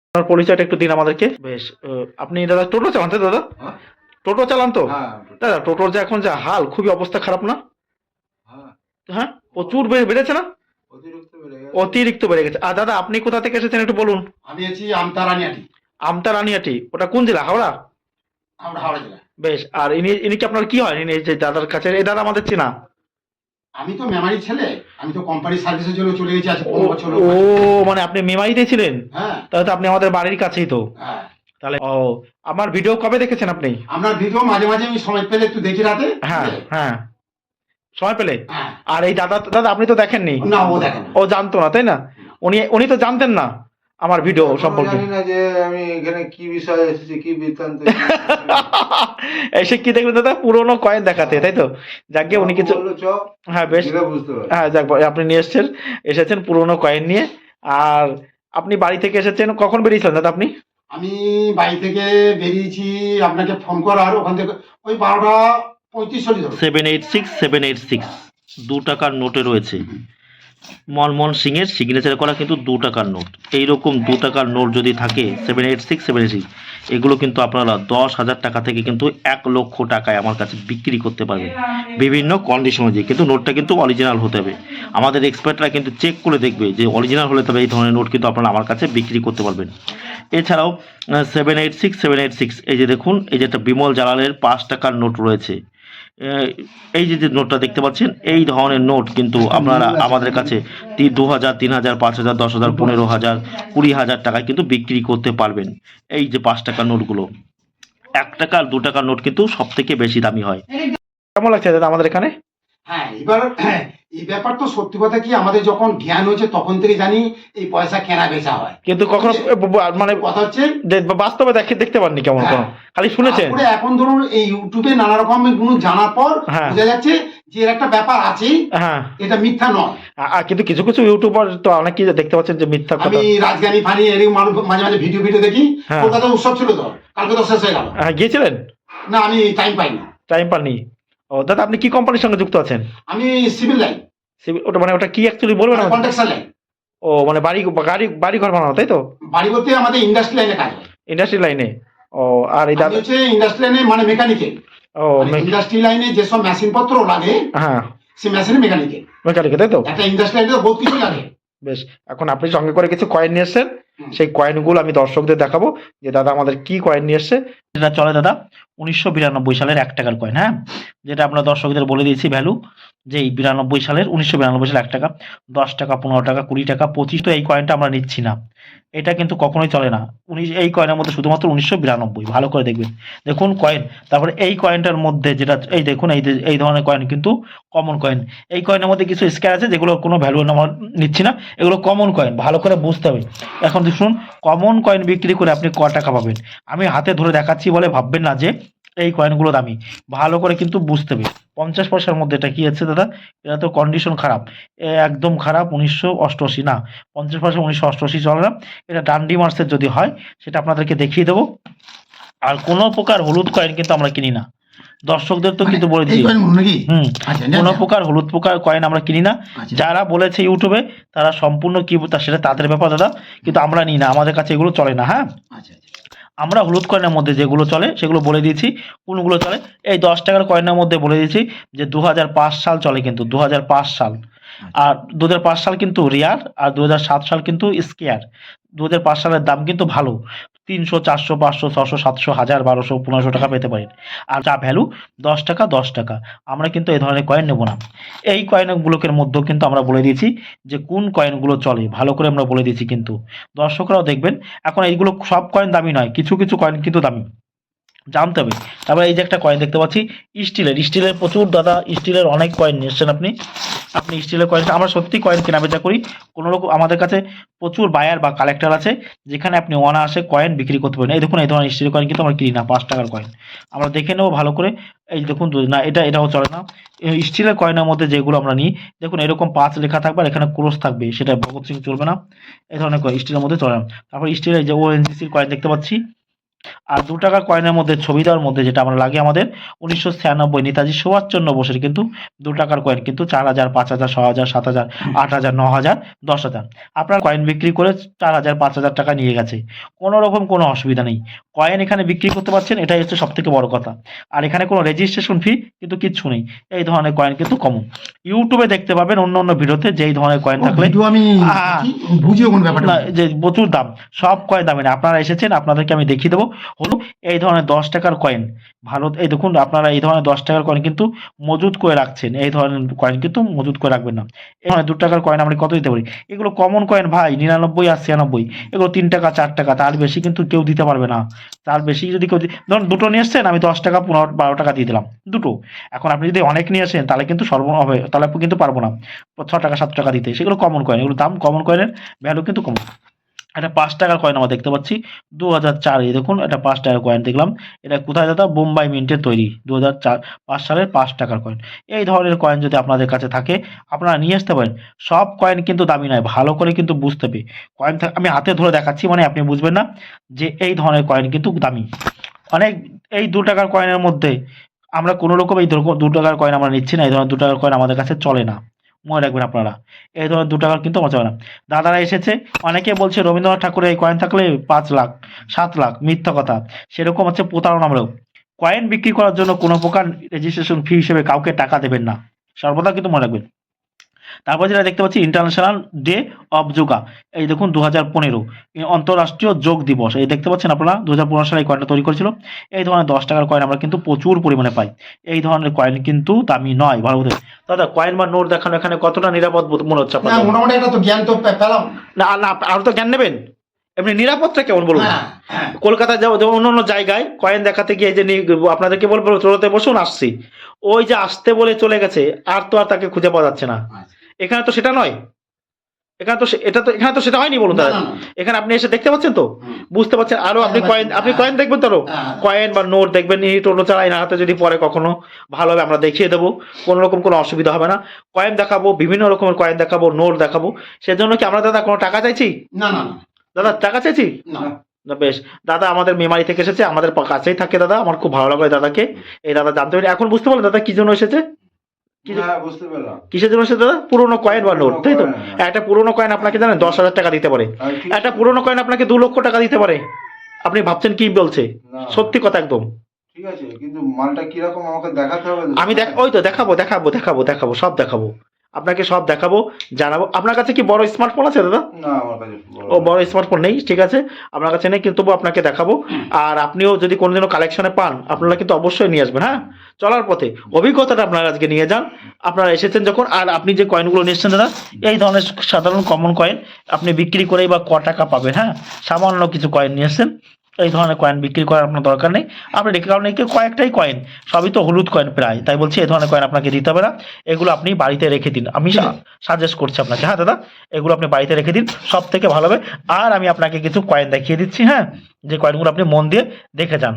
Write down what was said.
আপনার পরিচয়টা একটু দিন আমাদেরকে। বেশ, আপনি দাদা টোটো চালান তো দাদা? হ্যাঁ, টোটো চালান তো? হ্যাঁ, দাদা টোটোর যে এখন যা হাল, খুবই অবস্থা খারাপ না? হ্যাঁ, হ্যাঁ, প্রচুর বেড়েছে না? অতিরিক্ত বেড়ে গেছে। অতিরিক্ত বেড়ে গেছে। আর দাদা আপনি কোথা থেকে এসেছেন একটু বলুন। আমি আছি আমতারানিয়াটি, আমতা রানিয়াটি, ওটা কোন জেলা? হাওড়া? আমরা হাওড়া জেলা। বেশ, আর ইনি ইনি কি আপনার কি হয়? ইনি এই যে দাদার কাছে, এই দাদা আমাদের চেনা। আমি তো মেমারি ছেলে, আমি তো কোম্পানি সার্ভিসের জন্য চলে গেছি আজ ও 15 বছর। ও, মানে আপনি মেমারিতে ছিলেন? হ্যাঁ, তাহলে তো আপনি আমাদের বাড়ির কাছেই তো। হ্যাঁ। তাহলে ও, আমার ভিডিও কবে দেখেছেন আপনি? আপনার ভিডিও মাঝে মাঝে আমি সময় পেলে একটু দেখি রাতে। হ্যাঁ হ্যাঁ, সময় পেলে। হ্যাঁ, আর এই দাদা দাদা আপনি তো দেখেননি? না ও দেখে না। ও জানতো না তাই না? উনি উনি তো জানতেন না আমার ভিডিও এখনো সম্পর্কে। জানি না যে আমি এখানে কি বিষয়ে এসেছি, কি বৃত্তান্ত, কি এসে কি দেখলেন দাদা? পুরোনো কয়েন দেখাতে, তাই তো? যাকে উনি কিছু, বললো চ, হ্যাঁ বেশ, গেলে বুঝতে পারবে। হ্যাঁ যাক, আপনি নিয়ে এসেছেন পুরোনো কয়েন নিয়ে। আর আপনি বাড়ি থেকে এসেছেন কখন বেরিয়েছিলেন দাদা আপনি? আমি বাড়ি থেকে বেরিয়েছি আপনাকে ফোন করার ওখান থেকে ওই 12:35 ধরো। 786 2 টাকার নোটে রয়েছে মনমোহন সিং এর সিগনেচার করা, কিন্তু 2 টাকার নোট। এইরকম 2 টাকার নোট যদি থাকে 786 এগুলো কিন্তু আপনারা 10,000 টাকা থেকে কিন্তু 1,00,000 টাকায় আমার কাছে বিক্রি করতে পারবেন বিভিন্ন কন্ডিশন অনুযায়ী। কিন্তু নোটটা কিন্তু অরিজিনাল হতে হবে। আমাদের এক্সপার্টরা কিন্তু চেক করে দেখবে যে অরিজিনাল হলে তবে এই ধরনের নোট কিন্তু আপনারা আমার কাছে বিক্রি করতে পারবেন। এছাড়াও 786 এই যে দেখুন, এই যে একটা বিমল জালালের 5 টাকার নোট রয়েছে। এই যে যে নোটটা দেখতে পাচ্ছেন, এই ধরনের নোট কিন্তু আপনারা আমাদের কাছে 2,000, 3,000, 5,000, 10,000, 15,000, 20,000 টাকায় কিন্তু বিক্রি করতে পারবেন। এই যে 5 টাকার নোটগুলো, 1 টাকা আর 2 টাকার নোট কিন্তু সব থেকে বেশি দামি হয়। কেমন লাগছে দাদা আমাদের এখানে? হ্যাঁ, এবার এই ব্যাপার তো সত্যি কথা কি, আমাদের যখন জ্ঞান হয়েছে তখন থেকে জানি এই পয়সা কেনা বেচা হয়। কিন্তু কখনো মানে কথা হচ্ছে বাস্তবে দেখতে পাননি কেমন কোনো, খালি শুনেছেন? তারপরে এখন ধরুন এই ইউটিউবে নানা রকমের গুণ জানার পর হ্যাঁ। বোঝা যাচ্ছে যে এর একটা ব্যাপার আছে, হ্যাঁ, এটা মিথ্যা নয়। কিন্তু কিছু কিছু ইউটিউবার তো অনেকেই দেখতে পাচ্ছেন যে মিথ্যা কথা। আমি রাজধানী ফানি এরকম মানুষ মাঝে মাঝে ভিডিও দেখি। হ্যাঁ। কলকাতা উৎসব ছিল তো, কালকে তো শেষ হয়ে গেল। হ্যাঁ, গিয়েছিলেন? না, আমি টাইম পাইনি। টাইম পাননি? ও দাদা, আপনি কি কোম্পানির সঙ্গে যুক্ত আছেন? আমি সিভিল লাইন, ওটা মানে ওটা কি অ্যাকচুয়ালি বলবেন? Contraction line. ও মানে বাড়ি ঘর বানানো, তাই তো? বাড়ি বলতে আমাদের ইন্ডাস্ট্রি লাইনে কাজ হয়। ইন্ডাস্ট্রি লাইনে? ও, আর এই আমি দাদা হচ্ছে ইন্ডাস্ট্রি লাইনে মানে মেকানিক্যাল। ও ইন্ডাস্ট্রি লাইনে যেসব মেশিন পত্র লাগে, হ্যাঁ, সেই মেশিনে মেকানিক্যাল। মেকানিকে, তাই তো? একটা ইন্ডাস্ট্রি লাইনে তো বহুত কিছু লাগে। বেশ, এখন আপনি সঙ্গে করে কিছু কয়েন নিয়ে এসছেন, হুম। সেই কয়েনগুলো আমি দর্শকদের দেখাবো যে দাদা আমাদের কি কয়েন নিয়ে এসছে। যেটা চলে দাদা 1992 সালের 1 টাকার কয়েন। হ্যাঁ, যেটা আমরা দর্শকদের বলে দিয়েছি ভ্যালু, যে এই 1992 সালের 1 টাকা, 10 টাকা, 15 টাকা, 20 টাকা, 25, তো এই কয়েনটা আমরা নিচ্ছি না। এটা কিন্তু কখনোই চলে না। এই কয়েনের মধ্যে শুধুমাত্র 1992, ভালো করে দেখবেন। দেখুন কয়েন, তারপরে এই কয়েনটার মধ্যে যেটা, এই দেখুন, এই ধরনের কয়েন কিন্তু কমন কয়েন। এই কয়েনের মধ্যে কিছু স্ক্যার আছে যেগুলো কোনো ভ্যালু আমরা নিচ্ছি না, এগুলো কমন কয়েন, ভালো করে বুঝতে হবে। এখন দেখুন, কমন কয়েন বিক্রি করে আপনি ক টাকা পাবেন। আমি হাতে ধরে দেখাচ্ছি বলে ভাববেন না যে এই কয়েনগুলো দামি, ভালো করে কিন্তু বুঝতে হবে। 50 পয়সার মধ্যে এটা কি আছে দাদা? এটা তো কন্ডিশন খারাপ, একদম খারাপ। 1988 না, 50 পয়সা 1988 চলে না। এটা ডান্ডি মার্সের যদি হয় সেটা আপনাদেরকে দেখিয়ে দেবো। আর কোনো প্রকার হলুদ কয়েন কিন্তু আমরা কিনি না, দর্শকদের তো কিন্তু বলে দিই। কোনো প্রকার হলুদ প্রকার কয়েন আমরা কিনি না। যারা বলেছে ইউটিউবে তারা সম্পূর্ণ কি সেটা তাদের ব্যাপার দাদা, কিন্তু আমরা নিই না, আমাদের কাছে এগুলো চলে না। হ্যাঁ, আমরা হলুদ কয়েনের মধ্যে যেগুলো চলে সেগুলো বলে দিয়েছি কোনগুলো চলে। এই 10 টাকার কয়েনের মধ্যে বলে দিয়েছি যে 2005 সাল চলে, কিন্তু 2005 সাল। আর 2005 সাল কিন্তু রেয়ার, আর 2007 সাল কিন্তু স্কেয়ার। 2005 সালের দাম কিন্তু ভালো, 300, 400, 500, 600, 700, 1000, 1200, 1500 টাকা পেতে পারেন। আর যা ভ্যালু 10 টাকা, 10 টাকা। আমরা কিন্তু এই ধরনের কয়েন নেব না। এই কয়েনগুলোর মধ্যেও কিন্তু আমরা বলে দিয়েছি যে কোন কয়েনগুলো চলে, ভালো করে আমরা বলে দিয়েছি, কিন্তু দর্শকরাও দেখবেন। এখন এইগুলো সব কয়েন দামি নয়, কিছু কিছু কয়েন কিন্তু দামি, জানতে হবে। তারপরে এই যে একটা কয়েন দেখতে পাচ্ছি স্টিলের প্রচুর দাদা, স্টিলের অনেক কয়েন নিয়ে এসছেন আপনি স্টিলের কয়েন। আমরা সত্যি কয়েন কেনা বেচা করি, কোনো রকম আমাদের কাছে প্রচুর বায়ার বা কালেক্টর আছে, যেখানে আপনি অনায়াসে কয়েন বিক্রি করতে পারেন। এই দেখুন, এই ধরনের স্টিলের কয়েন কিন্তু আমরা কিনি না, 5 টাকার কয়েন। আমরা দেখে নেবো ভালো করে। এই দেখুন না, এটাও চলে না। স্টিলের কয়েনের মধ্যে যেগুলো আমরা নিই, দেখুন এরকম 5 লেখা থাকবে আর এখানে ক্রস থাকবে, সেটা ভগৎ সিং চলবে না। এই ধরনের কয়েন স্টিলের মধ্যে চলে না। তারপর স্টিলের যে ওএনজিসির কয়েন দেখতে পাচ্ছি, আর 2 টাকার কয়েনের মধ্যে ছবি দেওয়ার মধ্যে যেটা আমরা লাগে আমাদের 1996 নেতাজি সুভাষচন্দ্র বোসের কিন্তু 2 টাকার কয়েন কিন্তু 4000, 5000, 6000, 7000, 8000, 9000, 10000। আপনার কয়েন বিক্রি করে 4000, 5000 টাকা নিয়ে গেছে, কোনো রকম কোনো অসুবিধা নেই। কয়েন এখানে বিক্রি করতে পারছেন, এটাই হচ্ছে সব থেকে বড় কথা। আর এখানে কোনো রেজিস্ট্রেশন ফি কিন্তু কিচ্ছু নেই। এই ধরনের কয়েন কিন্তু কমন। ইউটিউবে দেখতে পাবেন অন্য অন্য ভিডিওতে যে এই ধরনের কয়েন থাকলে ভিডিও আমি হ্যাঁ। বুঝিও কোন ব্যাপারটা না, যে প্রচুর দাম, সব কয়েন দামি না। আপনারা এসেছেন, আপনাদেরকে আমি দেখিয়ে দেবো। হলো এই ধরনের 10 টাকার কয়েন ভালো, এই দেখুন আপনারা এই ধরনের 10 টাকার কয়েন কিন্তু মজুত করে রাখছেন, এই ধরনের কয়েন কিন্তু মজুত করে রাখবেন না। এই ধরনের 2 টাকার কয়েন আমরা কত দিতে পারি? এগুলো কমন কয়েন ভাই, 99 আর 96, এগুলো 3 টাকা 4 টাকা, তার বেশি কিন্তু কেউ দিতে পারবে না। তার বেশি যদি কেউ ধরুন দুটো নিয়ে এসছেন, আমি 10 টাকা 15 12 টাকা দিয়ে দিলাম দুটো। এখন আপনি যদি অনেক নিয়ে আসেন তাহলে কিন্তু হবে, তাহলে কিন্তু পারবো না 6 টাকা 7 টাকা দিতে। সেগুলো কমন কয়েন, এগুলো দাম কমন কয়েনের ভ্যালু কিন্তু কম। একটা 5 টাকার কয়েন আমরা দেখতে পাচ্ছি 2004, এই দেখুন এটা 5 টাকার কয়েন দেখলাম। এটা কোথায় দাদা? বোম্বাই মিন্টের তৈরি, 2005 সালের 5 টাকার কয়েন। এই ধরনের কয়েন যদি আপনাদের কাছে থাকে আপনারা নিয়ে আসতে পারেন। সব কয়েন কিন্তু দামি নয়, ভালো করে কিন্তু বুঝতে হবে। কয়েন আমি হাতে ধরে দেখাচ্ছি, মানে আপনি বুঝবেন না যে এই ধরনের কয়েন কিন্তু দামি। অনেক এই 2 টাকার কয়েনের মধ্যে আমরা কোনো রকম এই 2 টাকার কয়েন আমরা নিচ্ছি না। এই ধরনের 2 টাকার কয়েন আমাদের কাছে চলে না, মনে রাখবেন আপনারা। এই ধরনের 2 টাকার কিন্তু আমার চলে না। দাদারা এসেছে, অনেকে বলছে রবীন্দ্রনাথ ঠাকুরের এই কয়েন থাকলে 5 লাখ 7 লাখ, মিথ্যা কথা। সেরকম হচ্ছে প্রতারণামূলক। কয়েন বিক্রি করার জন্য কোনো প্রকার রেজিস্ট্রেশন ফি হিসেবে কাউকে টাকা দেবেন না, সর্বদা কিন্তু মনে রাখবেন। তারপর যেটা দেখতে পাচ্ছি ইন্টারন্যাশনাল ডে অফ যোগা, এই দেখুন 2015 অন্তরাষ্ট্রীয় যোগ দিবস, এই দেখতে পাচ্ছেন আপনারা 2015 সালে এই কয়েনটা তৈরি করেছিল। এই ধরনের 10 টাকার কয়েন আমরা কিন্তু প্রচুর পরিমাণে পাই। এই ধরনের কয়েন কিন্তু দামি নয়, ভালো করে। দাদা কয়েন বা নোট দেখানো এখানে কতটা নিরাপদ মনে হচ্ছে না, আপনার? মোটামুটি একটা তো জ্ঞান তো পেলাম। না না, আরো তো জ্ঞান নেবেন। এমনি নিরাপত্তা কেমন বলুন? হ্যাঁ, হ্যাঁ। কলকাতায় যাবো, যেমন অন্য অন্য জায়গায় কয়েন দেখাতে গিয়ে যে আপনাদেরকে বলবো চলতে বসুন আসছি, ওই যে আসতে বলে চলে গেছে, আর তো আর তাকে খুঁজে পাওয়া যাচ্ছে না। এখানে তো সেটা নয়, এখানে তো সেটা হয়নি বলুন না, দাদা। না, না। এখানে আপনি এসে দেখতে পাচ্ছেন তো, হুম। বুঝতে পারছেন। আরো আপনি কয়েন দেখবেন তো, আরো হ্যাঁ। কয়েন বা নোট দেখবেন, এই টোটো চালাই না হাতে, যদি পরে কখনো ভালো হবে আমরা দেখিয়ে দেবো, কোনো রকম কোনো অসুবিধা হবে না। কয়েন দেখাবো, বিভিন্ন রকমের কয়েন দেখাবো, নোট দেখাবো। সেজন্য কি আমরা দাদা কোনো টাকা চাইছি? না, না, না, দাদা টাকা চাইছি না। না? বেশ, দাদা আমাদের মেমারি থেকে এসেছে, আমাদের কাছেই থাকে দাদা, আমার খুব ভালো লাগে দাদাকে। এই দাদা জানতে পারি, এখন বুঝতে পারলেন দাদা কি জন্য এসেছে? হ্যাঁ, বুঝতে পারলাম। কিসের জন্য এসেছে দাদা? পুরোনো কয়েন বা নোট, তাই তো? পুরোনো কয়েন, হ্যাঁ। একটা পুরোনো কয়েন আপনাকে জানেন 10,000 টাকা দিতে পারে। আর কি- একটা পুরোনো কয়েন আপনাকে 2 লক্ষ টাকা দিতে পারে। আপনি ভাবছেন কি বলছে? না, সত্যি কথা একদম। ঠিক আছে, কিন্তু মালটা কিরকম আমাকে দেখাতে হবে তো। আমি ওই তো দেখাবো, সব দেখাবো, আপনাকে সব দেখাবো, জানাবো। আপনার কাছে কি বড় স্মার্টফোন আছে দাদা? না, আমার কাছে ও বড় স্মার্টফোন নেই, ঠিক আছে, আপনার কাছে নেই, কিন্তু তবু আপনাকে দেখাবো। আর আপনিও যদি কোনোদিনও কালেকশনে পান আপনারা কিন্তু অবশ্যই নিয়ে আসবেন। হ্যাঁ, চলার পথে অভিজ্ঞতাটা আপনারা আজকে নিয়ে যান। আপনারা এসেছেন যখন, আর আপনি যে কয়েনগুলো নিয়ে এসেছেন দাদা, এই ধরনের সাধারণ কমন কয়েন আপনি বিক্রি করেই বা ক টাকা পাবেন? হ্যাঁ, সামান্য কিছু কয়েন নিয়ে এসেছেন, এই ধরনের কয়েন বিক্রি করার আপনার দরকার নেই। আপনি রেখে, কারণ কয়েকটাই কয়েন, সবই তো হলুদ কয়েন প্রায়, তাই বলছি এই ধরনের কয়েন আপনাকে দিতে হবে না। এগুলো আপনি বাড়িতে রেখে দিন, আমি সাজেস্ট করছি আপনাকে। হ্যাঁ দাদা, এগুলো আপনি বাড়িতে রেখে দিন, সব থেকে ভালো হবে। আর আমি আপনাকে কিছু কয়েন দেখিয়ে দিচ্ছি, হ্যাঁ, যে কয়েনগুলো আপনি মন দিয়ে দেখে যান।